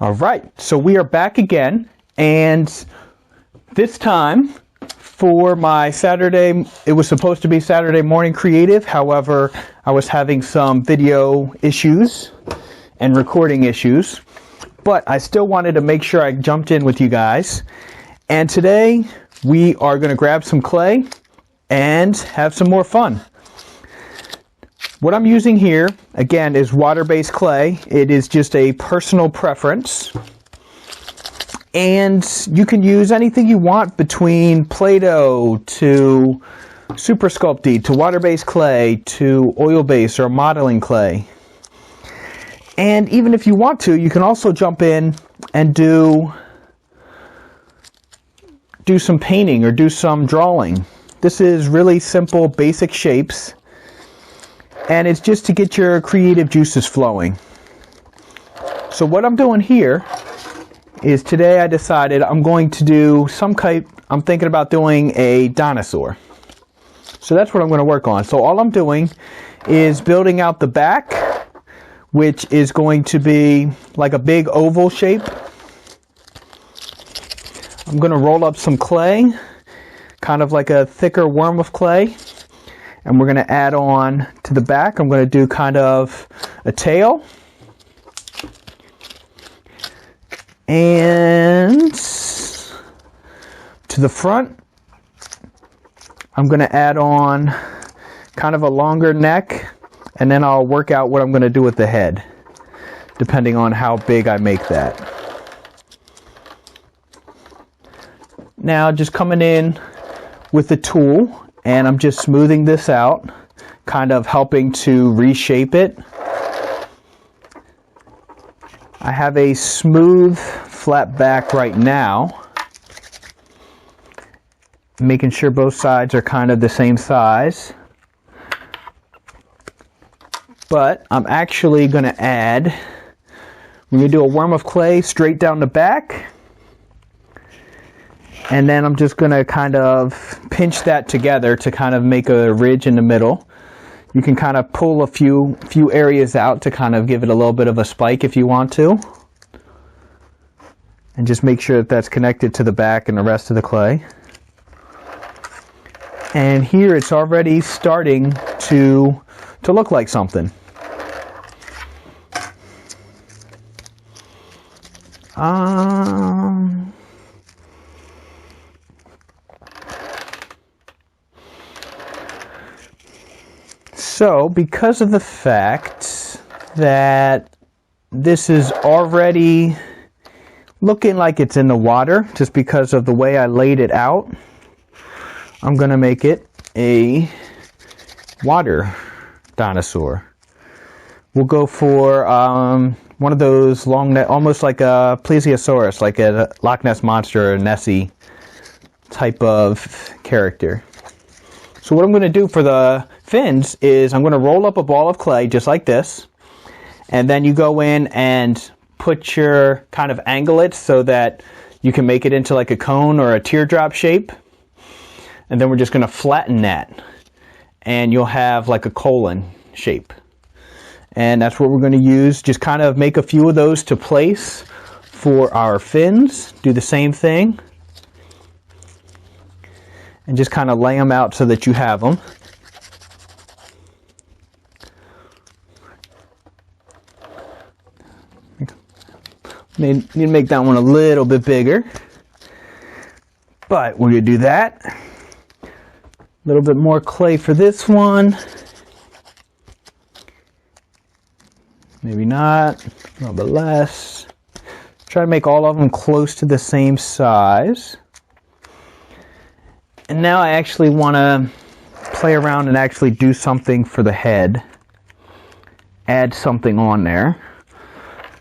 All right, so we are back again, and this time for my Saturday, it was supposed to be Saturday morning creative. However, I was having some video issues and recording issues, but I still wanted to make sure I jumped in with you guys. And today we are going to grab some clay and have some more fun. What I'm using here, again, is water-based clay. It is just a personal preference. And you can use anything you want, between Play-Doh to Super Sculpty to water-based clay to oil-based or modeling clay. And even if you want to, you can also jump in and do some painting or do some drawing. This is really simple, basic shapes. And it's just to get your creative juices flowing. So what I'm doing here is today I decided I'm going to do I'm thinking about doing a dinosaur. So that's what I'm going to work on. So all I'm doing is building out the back, which is going to be like a big oval shape. I'm going to roll up some clay, kind of like a thicker worm of clay. And we're going to add on to the back. I'm going to do kind of a tail. And to the front, I'm going to add on kind of a longer neck. And then I'll work out what I'm going to do with the head, depending on how big I make that. Now just coming in with the tool. And I'm just smoothing this out, kind of helping to reshape it. I have a smooth, flat back right now, making sure both sides are kind of the same size. But I'm actually going to add, we're going to do a worm of clay straight down the back. And then I'm just going to kind of pinch that together to kind of make a ridge in the middle. You can kind of pull a few areas out to kind of give it a little bit of a spike if you want to. And just make sure that that's connected to the back and the rest of the clay. And here it's already starting to look like something. So, because of the fact that this is already looking like it's in the water, just because of the way I laid it out, I'm going to make it a water dinosaur. We'll go for one of those long neck, almost like a plesiosaurus, like a Loch Ness Monster or Nessie type of character. So what I'm going to do for the fins is I'm going to roll up a ball of clay just like this, and then you go in and put your kind of angle it so that you can make it into like a cone or a teardrop shape, and then we're just going to flatten that and you'll have like a colon shape. And that's what we're going to use. Just kind of make a few of those to place for our fins. Do the same thing. And just kind of lay them out so that you have them. Need to make that one a little bit bigger. But we're going to do that. A little bit more clay for this one. Maybe not. A little bit less. Try to make all of them close to the same size. And now I actually want to play around and actually do something for the head. Add something on there.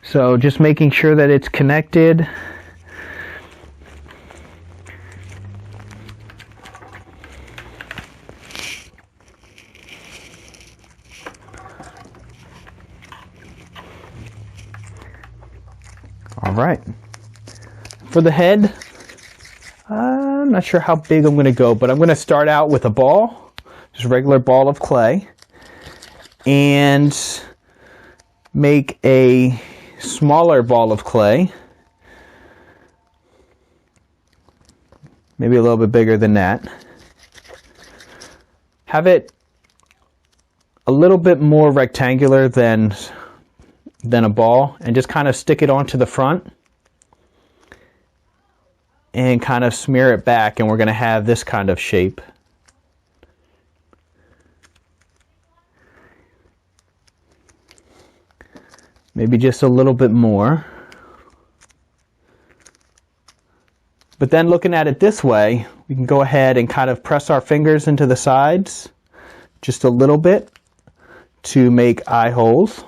So just making sure that it's connected. All right. For the head, I'm not sure how big I'm going to go, but I'm going to start out with a ball, just a regular ball of clay, and make a smaller ball of clay, maybe a little bit bigger than that. Have it a little bit more rectangular than a ball, and just kind of stick it onto the front and kind of smear it back, and we're going to have this kind of shape. Maybe just a little bit more. But then looking at it this way, we can go ahead and kind of press our fingers into the sides just a little bit to make eye holes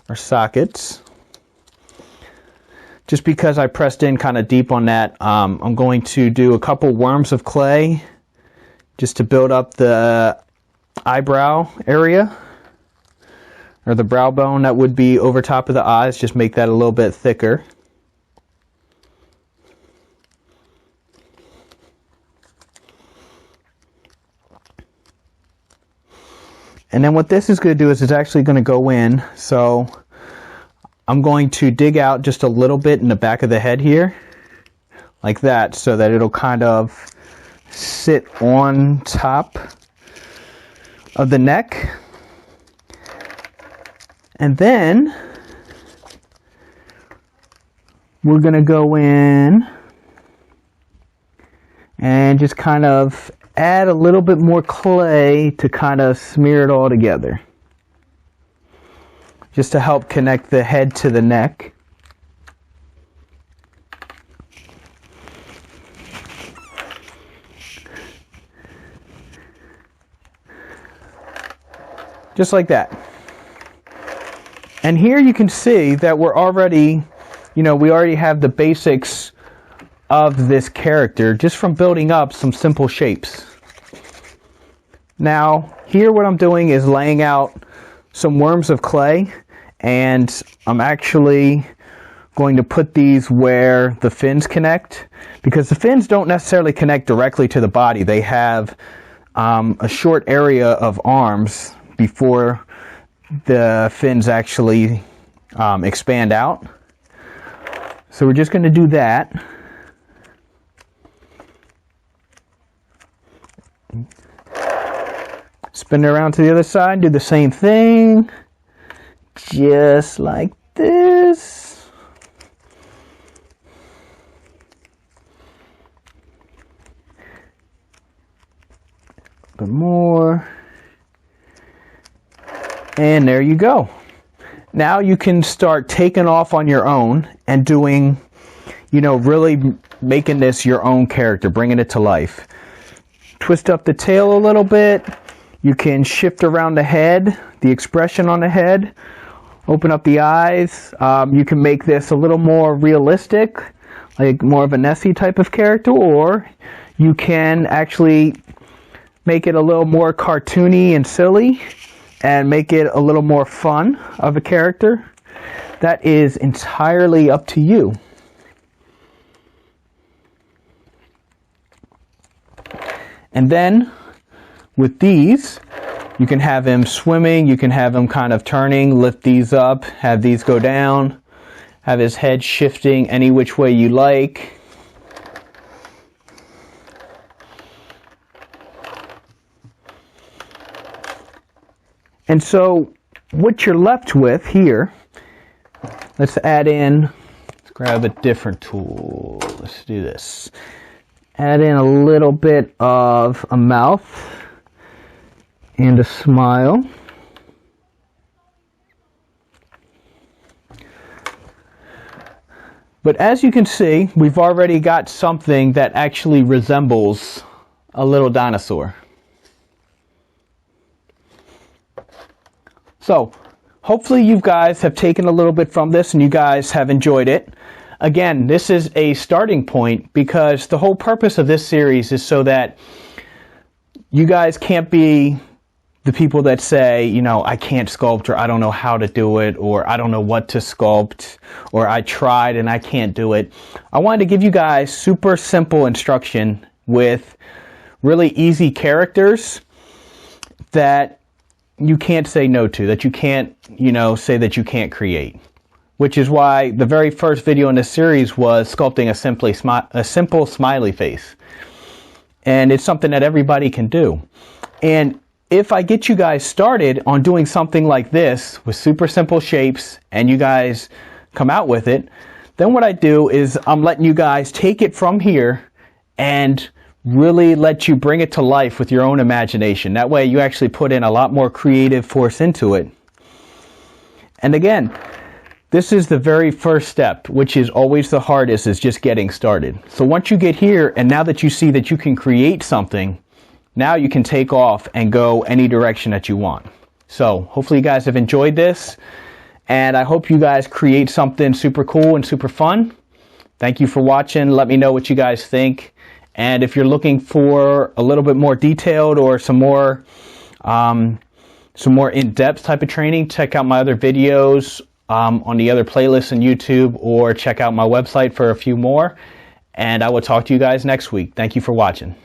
or sockets. Just because I pressed in kind of deep on that, I'm going to do a couple worms of clay just to build up the eyebrow area, or the brow bone that would be over top of the eyes. Just make that a little bit thicker. And then what this is going to do is it's actually going to go in. So I'm going to dig out just a little bit in the back of the head here, like that, so that it'll kind of sit on top of the neck. And then we're going to go in and just kind of add a little bit more clay to kind of smear it all together, just to help connect the head to the neck. Just like that. And here you can see that we're already, we already have the basics of this character just from building up some simple shapes. Now, here what I'm doing is laying out some worms of clay, and I'm actually going to put these where the fins connect, because the fins don't necessarily connect directly to the body. They have a short area of arms before the fins actually expand out. So we're just going to do that. Spin it around to the other side, do the same thing, just like this. A bit more. And there you go. Now you can start taking off on your own and doing, really making this your own character, bringing it to life. Twist up the tail a little bit. You can shift around the head, the expression on the head, open up the eyes. You can make this a little more realistic, like more of a Nessie type of character, or you can actually make it a little more cartoony and silly and make it a little more fun of a character. That is entirely up to you. And then with these, you can have him swimming, you can have him kind of turning, lift these up, have these go down, have his head shifting any which way you like. And so what you're left with here, let's grab a different tool. Let's do this. Add in a little bit of a mouth and a smile. But as you can see, we've already got something that actually resembles a little dinosaur. So, hopefully you guys have taken a little bit from this and you guys have enjoyed it. Again, this is a starting point because the whole purpose of this series is so that you guys can't be the people that say, I can't sculpt, or I don't know how to do it, or I don't know what to sculpt, or I tried and I can't do it. I wanted to give you guys super simple instruction with really easy characters that you can't say no to, that you can't, say that you can't create. which is why the very first video in this series was sculpting a simple smiley face. And it's something that everybody can do. And if I get you guys started on doing something like this with super simple shapes and you guys come out with it, then what I do is I'm letting you guys take it from here and really let you bring it to life with your own imagination. That way you actually put in a lot more creative force into it. And again, this is the very first step, which is always the hardest, is just getting started. So once you get here, and now that you see that you can create something, now you can take off and go any direction that you want. So hopefully you guys have enjoyed this, and I hope you guys create something super cool and super fun. Thank you for watching. Let me know what you guys think. And if you're looking for a little bit more detailed or some more in-depth type of training, check out my other videos on the other playlists on YouTube, or check out my website for a few more. And I will talk to you guys next week. Thank you for watching.